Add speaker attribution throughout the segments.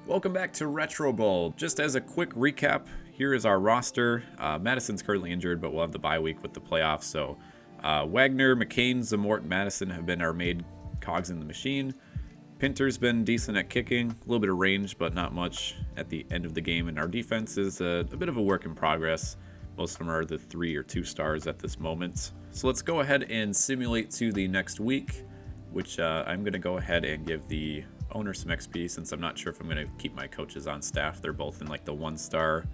Speaker 1: Welcome back to Retro Bowl. Just as a quick recap, here is our roster. Madison's currently injured, but we'll have the bye week with the playoffs. So Wagner, McCain, Zamort, Madison have been our main cogs in the machine. Pinter's been decent at kicking, a little bit of range, but not much at the end of the game. And our defense is a bit of a work in progress. Most of them are the 3 or 2 stars at this moment. So let's go ahead and simulate to the next week, which I'm going to go ahead and give the owner some XP since I'm not sure if I'm going to keep my coaches on staff. They're both in like the 1-star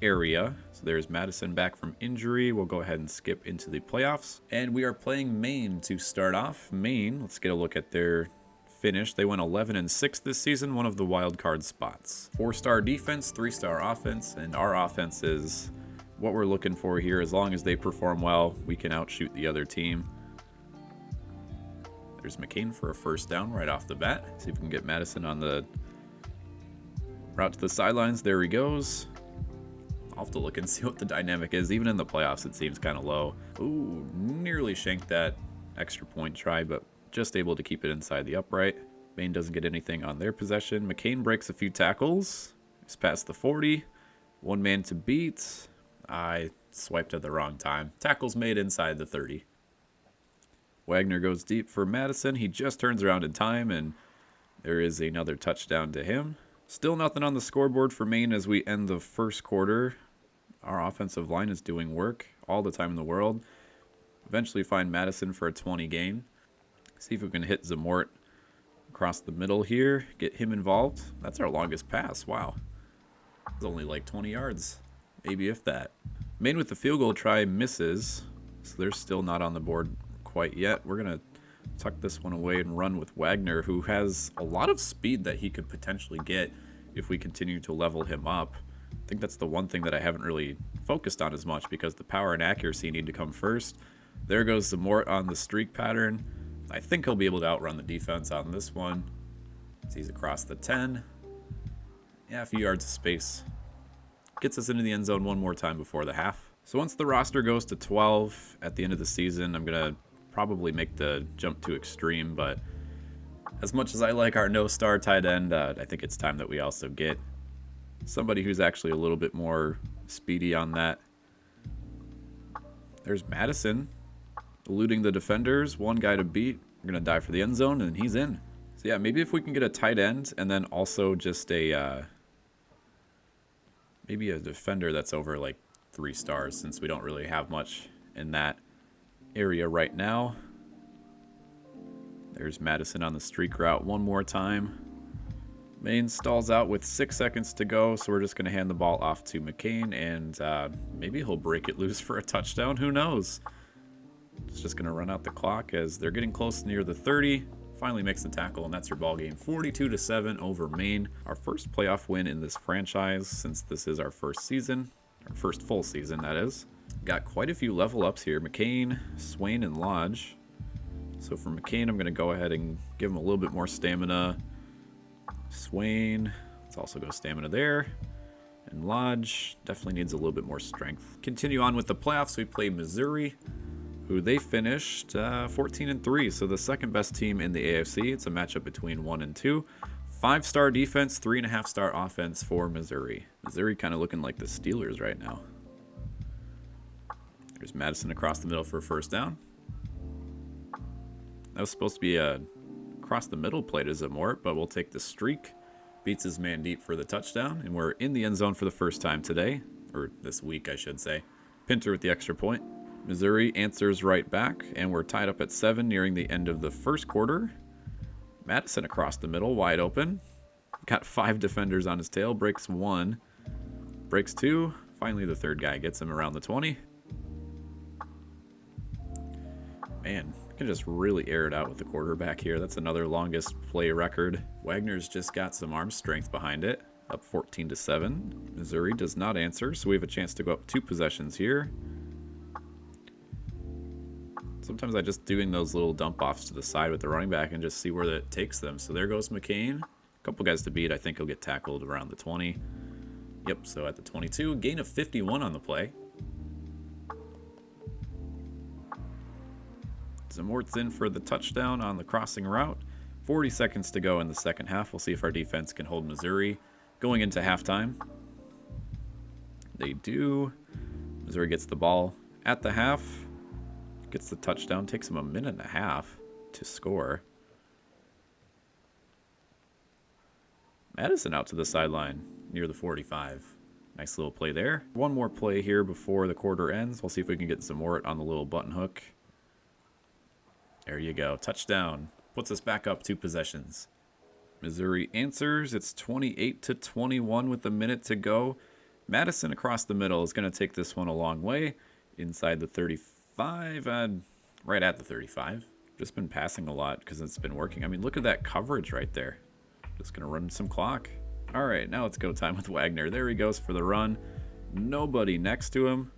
Speaker 1: area. So there's Madison back from injury. We'll go ahead and skip into the playoffs. And we are playing Maine to start off. Maine, let's get a look at their finish. They went 11-6 this season, one of the wild card spots. 4-star defense, 3-star offense, and our offense is what we're looking for here. As long as they perform well, we can outshoot the other team. There's McCain for a first down right off the bat. See if we can get Madison on the route to the sidelines. There he goes. I'll have to look and see what the dynamic is. Even in the playoffs, it seems kind of low. Ooh, nearly shanked that extra point try, but just able to keep it inside the upright. Maine doesn't get anything on their possession. McCain breaks a few tackles. He's past the 40. One man to beat. I swiped at the wrong time. Tackles made inside the 30. Wagner goes deep for Madison. He just turns around in time, and there is another touchdown to him. Still nothing on the scoreboard for Maine as we end the first quarter. Our offensive line is doing work all the time in the world. Eventually find Madison for a 20 gain. See if we can hit Zamort across the middle here. Get him involved. That's our longest pass. Wow. It's only like 20 yards. Maybe if that. Maine with the field goal try misses. So they're still not on the board quite yet. We're going to tuck this one away and run with Wagner, who has a lot of speed that he could potentially get if we continue to level him up. I think that's the one thing that I haven't really focused on as much because the power and accuracy need to come first. There goes Zamort on the streak pattern. I think he'll be able to outrun the defense on this one. So he's across the 10. Yeah, a few yards of space. Gets us into the end zone one more time before the half. So once the roster goes to 12 at the end of the season, I'm going to probably make the jump to extreme, but as much as I like our no-star tight end, I think it's time that we also get somebody who's actually a little bit more speedy on that. There's Madison eluding the defenders, one guy to beat. We're going to dive for the end zone, and he's in. So yeah, maybe if we can get a tight end and then also just a maybe a defender that's over like 3 stars, since we don't really have much in that area right now. There's Madison on the streak route one more time. Maine stalls out with 6 seconds to go, so we're just going to hand the ball off to McCain, and maybe he'll break it loose for a touchdown. Who knows? It's just going to run out the clock as they're getting close near the 30. Finally makes the tackle, and that's your ball game. 42-7 over Maine. Our first playoff win in this franchise since this is our first season. Our first full season, that is. Got quite a few level ups here. McCain, Swain, and Lodge. So for McCain, I'm going to go ahead and give him a little bit more stamina. Swain, let's also go stamina there. And Lodge definitely needs a little bit more strength. Continue on with the playoffs. We play Missouri, who they finished 14-3. So the second best team in the AFC. It's a matchup between 1 and 2. 5-star defense, 3.5-star offense for Missouri. Missouri kind of looking like the Steelers right now. There's Madison across the middle for a first down. That was supposed to be a across the middle play to Zamort, but we'll take the streak. Beats his man deep for the touchdown, and we're in the end zone for the first time today, or this week, I should say. Pinter with the extra point. Missouri answers right back, and we're tied up at 7 nearing the end of the first quarter. Madison across the middle, wide open. Got 5 defenders on his tail, breaks 1, breaks 2. Finally, the third guy gets him around the 20. Man, I can just really air it out with the quarterback here. That's another longest play record. Wagner's just got some arm strength behind it. Up 14-7. Missouri does not answer, so we have a chance to go up 2 possessions here. Sometimes I just doing those little dump offs to the side with the running back and just see where that takes them. So there goes McCain. A couple guys to beat. I think he'll get tackled around the 20. Yep, so at the 22. Gain of 51 on the play. Zamort's in for the touchdown on the crossing route. 40 seconds to go in the second half. We'll see if our defense can hold Missouri. Going into halftime, they do. Missouri gets the ball at the half, gets the touchdown, takes him a minute and a half to score. Madison out to the sideline near the 45. Nice little play there. One more play here before the quarter ends. We'll see if we can get Zamort on the little button hook. There you go. Touchdown. Puts us back up 2 possessions. Missouri answers. It's 28-21 with a minute to go. Madison across the middle is going to take this one a long way. Inside the 35, right at the 35. Just been passing a lot because it's been working. I mean, look at that coverage right there. Just going to run some clock. All right, now it's go time with Wagner. There he goes for the run. Nobody next to him.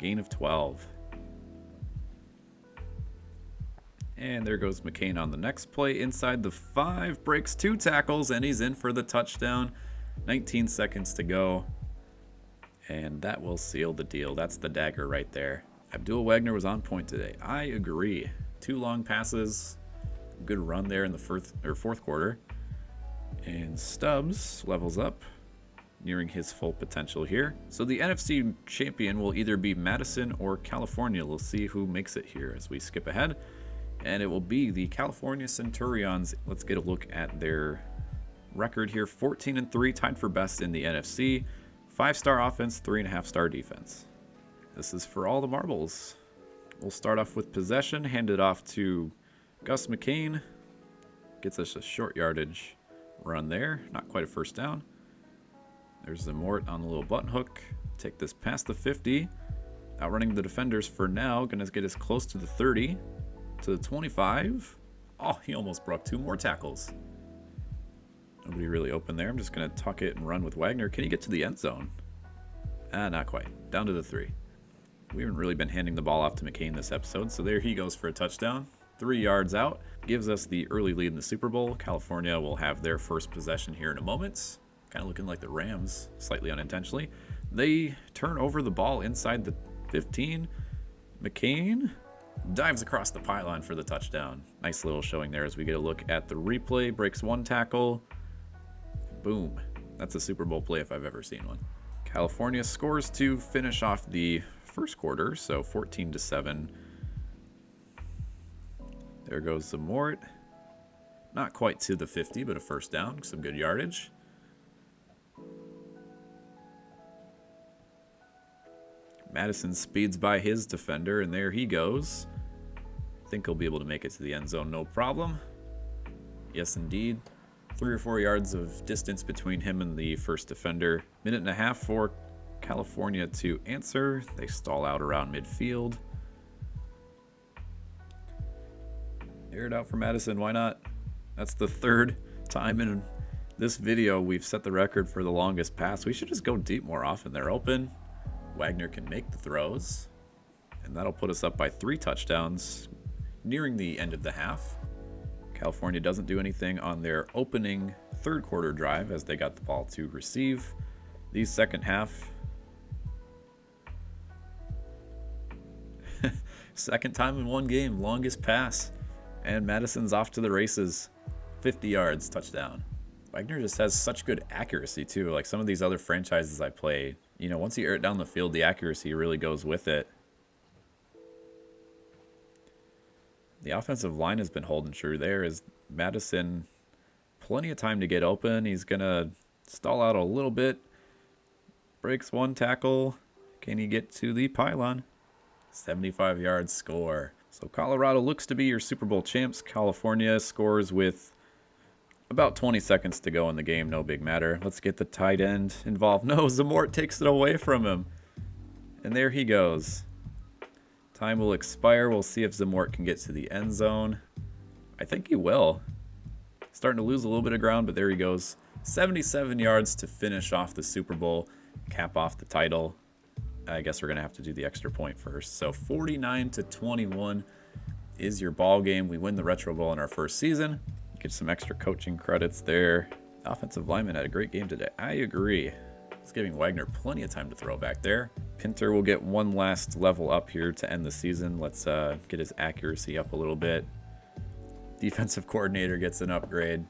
Speaker 1: Gain of 12. And there goes McCain on the next play. Inside the 5, breaks 2 tackles, and he's in for the touchdown. 19 seconds to go. And that will seal the deal. That's the dagger right there. Abdul Wagner was on point today. I agree. 2 long passes. Good run there in the fourth quarter. And Stubbs levels up, nearing his full potential here. So the NFC champion will either be Madison or California. We'll see who makes it here as we skip ahead. And it will be the California Centurions. Let's get a look at their record here. 14-3, tied for best in the NFC. 5-star offense, 3.5-star defense. This is for all the marbles. We'll start off with possession, hand it off to Gus McCain. Gets us a short yardage run there. Not quite a first down. There's Zamort on the little button hook. Take this past the 50. Outrunning the defenders for now. Gonna get us close to the 30. To the 25. Oh, he almost broke 2 more tackles. Nobody really open there. I'm just going to tuck it and run with Wagner. Can he get to the end zone? Not quite. Down to the 3. We haven't really been handing the ball off to McCain this episode, so there he goes for a touchdown. 3 yards out. Gives us the early lead in the Super Bowl. California will have their first possession here in a moment. Kind of looking like the Rams, slightly unintentionally. They turn over the ball inside the 15. McCain dives across the pylon for the touchdown. Nice little showing there as we get a look at the replay. Breaks 1 tackle. Boom. That's a Super Bowl play if I've ever seen one. California scores to finish off the first quarter, so 14-7. There goes Zamort. Not quite to the 50, but a first down. Some good yardage. Madison speeds by his defender, and there he goes. I think he'll be able to make it to the end zone, no problem. Yes, indeed. 3 or 4 yards of distance between him and the first defender. Minute and a half for California to answer. They stall out around midfield. Air it out for Madison, why not? That's the 3rd time in this video we've set the record for the longest pass. We should just go deep more often. They're open. Wagner can make the throws, and that'll put us up by 3 touchdowns nearing the end of the half. California doesn't do anything on their opening 3rd quarter drive as they got the ball to receive. The second half, second time in one game, longest pass, and Madison's off to the races. 50 yards, touchdown. Wagner just has such good accuracy too. Like some of these other franchises I play, you know, once you air it down the field, the accuracy really goes with it. The offensive line has been holding true there as Madison, plenty of time to get open. He's going to stall out a little bit. Breaks 1 tackle. Can he get to the pylon? 75-yard score. So Colorado looks to be your Super Bowl champs. California scores with about 20 seconds to go in the game. No big matter. Let's get the tight end involved. No, Zamort takes it away from him. And there he goes. Time will expire. We'll see if Zamort can get to the end zone. I think he will. Starting to lose a little bit of ground, but there he goes. 77 yards to finish off the Super Bowl. Cap off the title. I guess we're going to have to do the extra point first. So 49-21 is your ball game. We win the Retro Bowl in our first season. Get some extra coaching credits there. Offensive lineman had a great game today. I agree. It's giving Wagner plenty of time to throw back there. Pinter will get one last level up here to end the season. Let's get his accuracy up a little bit. Defensive coordinator gets an upgrade.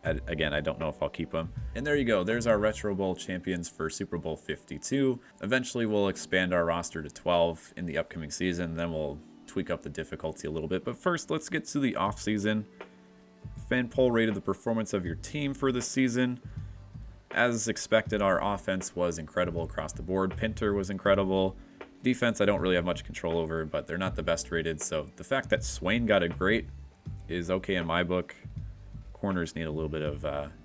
Speaker 1: Again, I don't know if I'll keep them. And there you go. There's our Retro Bowl champions for Super Bowl 52. Eventually, we'll expand our roster to 12 in the upcoming season. Then we'll tweak up the difficulty a little bit. But first, let's get to the offseason. Fan poll rated the performance of your team for this season. As expected, our offense was incredible across the board. Pinter was incredible. Defense, I don't really have much control over, but they're not the best rated. So the fact that Swain got a great is okay in my book. Corners need a little bit of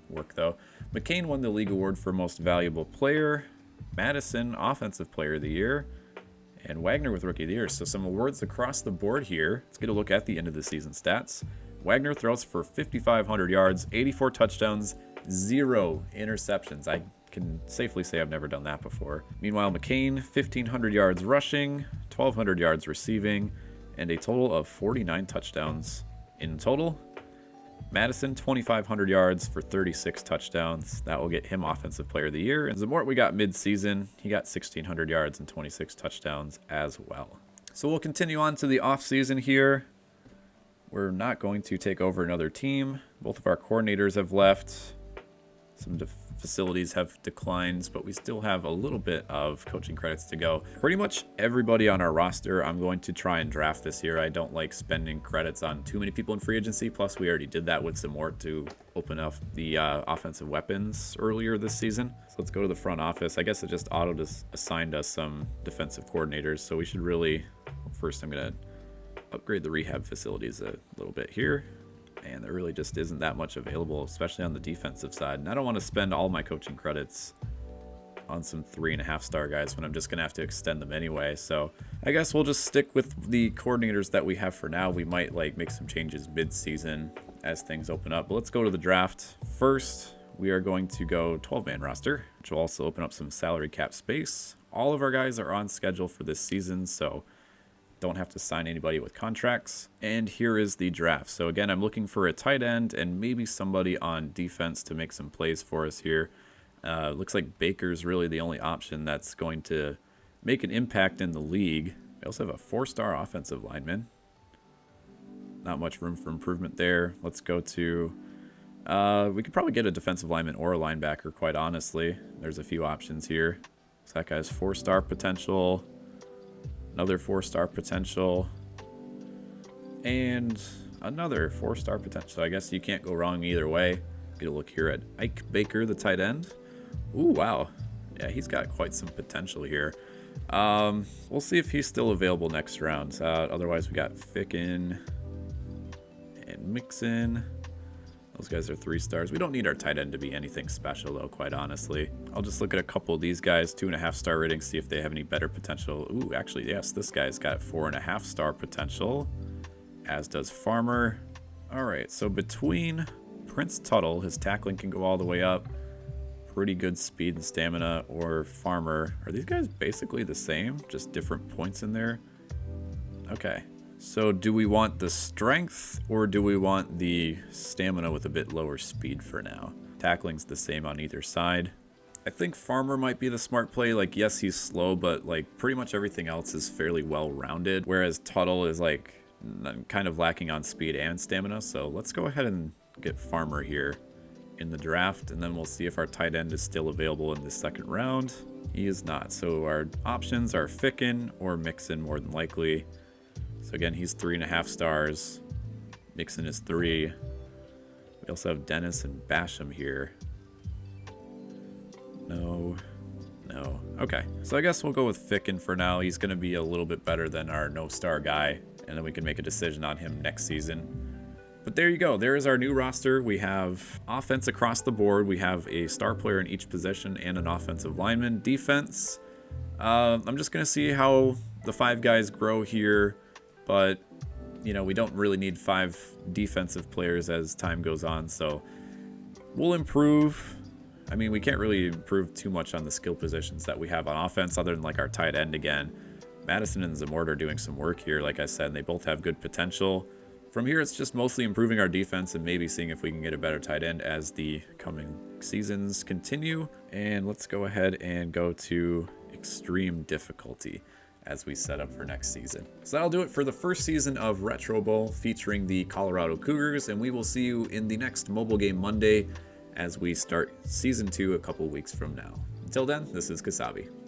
Speaker 1: work, though. McCain won the league award for most valuable player. Madison, offensive player of the year. And Wagner with rookie of the year. So some awards across the board here. Let's get a look at the end of the season stats. Wagner throws for 5,500 yards, 84 touchdowns, 0 interceptions. I can safely say I've never done that before. Meanwhile, McCain, 1,500 yards rushing, 1,200 yards receiving, and a total of 49 touchdowns in total. Madison, 2,500 yards for 36 touchdowns. That will get him Offensive Player of the Year. And Zamort, we got mid-season. He got 1,600 yards and 26 touchdowns as well. So we'll continue on to the off-season here. We're not going to take over another team. Both of our coordinators have left. Some facilities have declined, but we still have a little bit of coaching credits to go. Pretty much everybody on our roster I'm going to try and draft this year. I don't like spending credits on too many people in free agency. Plus, we already did that with some more to open up the offensive weapons earlier this season. So let's go to the front office. I guess it just auto-assigned us some defensive coordinators. So we should really, first I'm going to upgrade the rehab facilities a little bit here. And there really just isn't that much available, especially on the defensive side. And I don't want to spend all my coaching credits on some 3.5-star guys when I'm just going to have to extend them anyway. So I guess we'll just stick with the coordinators that we have for now. We might make some changes mid-season as things open up. But let's go to the draft. First, we are going to go 12-man roster, which will also open up some salary cap space. All of our guys are on schedule for this season, so don't have to sign anybody with contracts. And here is the draft. So again, I'm looking for a tight end and maybe somebody on defense to make some plays for us here. Looks like Baker's really the only option that's going to make an impact in the league. We also have a 4-star offensive lineman. Not much room for improvement there. Let's go to... we could probably get a defensive lineman or a linebacker, quite honestly. There's a few options here. So that guy's 4-star potential. Another 4-star potential, and another 4-star potential. I guess you can't go wrong either way. Get a look here at Ike Baker, the tight end. Ooh, wow. Yeah, he's got quite some potential here. We'll see if he's still available next round. Otherwise, we got Ficken and Mixon. Those guys are 3 stars. We don't need our tight end to be anything special, though, quite honestly. I'll just look at a couple of these guys, 2.5-star ratings, see if they have any better potential. Ooh, actually, yes, this guy's got 4.5-star potential, as does Farmer. All right, so between Prince Tuttle, his tackling can go all the way up, pretty good speed and stamina, or Farmer. Are these guys basically the same, just different points in there? Okay. So do we want the strength or do we want the stamina with a bit lower speed for now? Tackling's the same on either side. I think Farmer might be the smart play. Yes, he's slow, but pretty much everything else is fairly well-rounded. Whereas Tuttle is kind of lacking on speed and stamina. So let's go ahead and get Farmer here in the draft. And then we'll see if our tight end is still available in the second round. He is not. So our options are Ficken or Mixon more than likely. So again, he's 3.5 stars. Mixon is 3. We also have Dennis and Basham here. No. Okay, so I guess we'll go with Ficken for now. He's going to be a little bit better than our no-star guy, and then we can make a decision on him next season. But there you go. There is our new roster. We have offense across the board. We have a star player in each position and an offensive lineman. Defense, I'm just going to see how the 5 guys grow here. But, we don't really need 5 defensive players as time goes on, so we'll improve. I mean, we can't really improve too much on the skill positions that we have on offense other than our tight end again. Madison and Zamort are doing some work here, like I said, and they both have good potential. From here, it's just mostly improving our defense and maybe seeing if we can get a better tight end as the coming seasons continue. And let's go ahead and go to extreme difficulty. as we set up for next season. So that'll do it for the first season of Retro Bowl featuring the Colorado Cougars, and we will see you in the next Mobile Game Monday as we start Season 2 a couple weeks from now. Until then, this is Kasabe.